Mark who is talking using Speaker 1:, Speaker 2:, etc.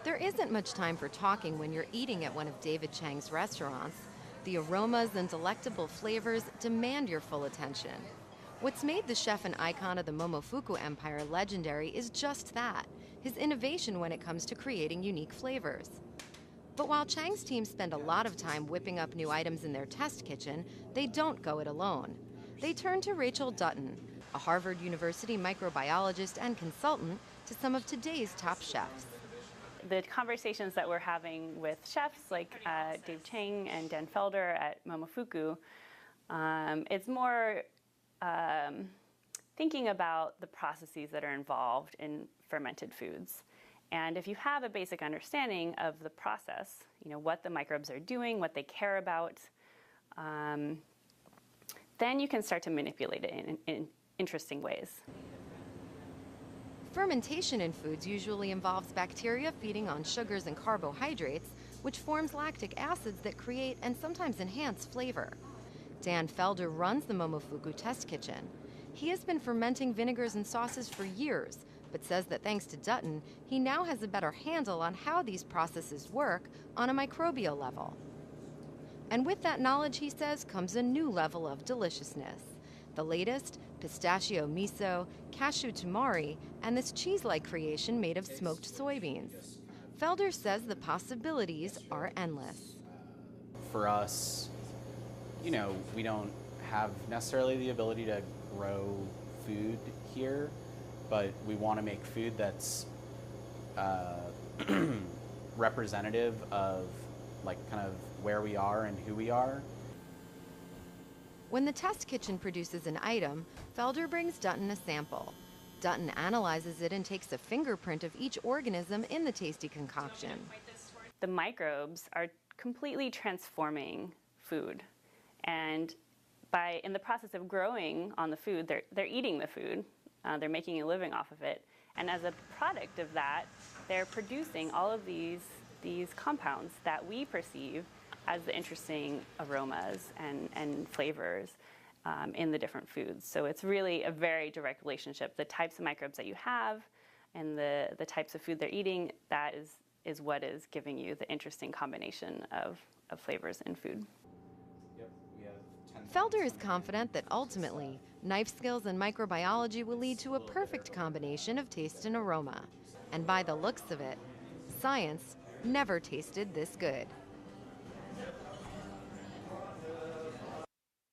Speaker 1: There isn't much time for talking when you're eating at one of David Chang's restaurants. The aromas and delectable flavors demand your full attention. What's made the chef and icon of the Momofuku Empire legendary is just that, his innovation when it comes to creating unique flavors. But while Chang's team spend a lot of time whipping up new items in their test kitchen, they don't go it alone. They turn to Rachel Dutton, a Harvard University microbiologist and consultant to some of today's top chefs.
Speaker 2: The conversations that we're having with chefs like Dave Chang and Dan Felder at Momofuku, it's more thinking about the processes that are involved in fermented foods. And if you have a basic understanding of the process, you know, what the microbes are doing, what they care about, then you can start to manipulate it in interesting ways.
Speaker 1: Fermentation in foods usually involves bacteria feeding on sugars and carbohydrates, which forms lactic acids that create and sometimes enhance flavor. Dan Felder runs the Momofuku test kitchen. He has been fermenting vinegars and sauces for years, but says that thanks to Dutton, he now has a better handle on how these processes work on a microbial level. And with that knowledge, he says, comes a new level of deliciousness. The latest, pistachio miso, cashew tamari, and this cheese-like creation made of smoked soybeans. Felder says the possibilities are endless.
Speaker 3: For us, you know, we don't have necessarily the ability to grow food here, but we want to make food that's representative of like kind of where we are and who we are.
Speaker 1: When the test kitchen produces an item, Felder brings Dutton a sample. Dutton analyzes it and takes a fingerprint of each organism in the tasty concoction.
Speaker 2: The microbes are completely transforming food. And in the process of growing on the food, they're eating the food. They're making a living off of it. And as a product of that, they're producing all of these compounds that we perceive as the interesting aromas and flavors in the different foods. So it's really a very direct relationship. The types of microbes that you have and the types of food they're eating, that is what is giving you the interesting combination of flavors in food.
Speaker 1: Felder is confident that ultimately, knife skills and microbiology will lead to a perfect combination of taste and aroma. And by the looks of it, science never tasted this good.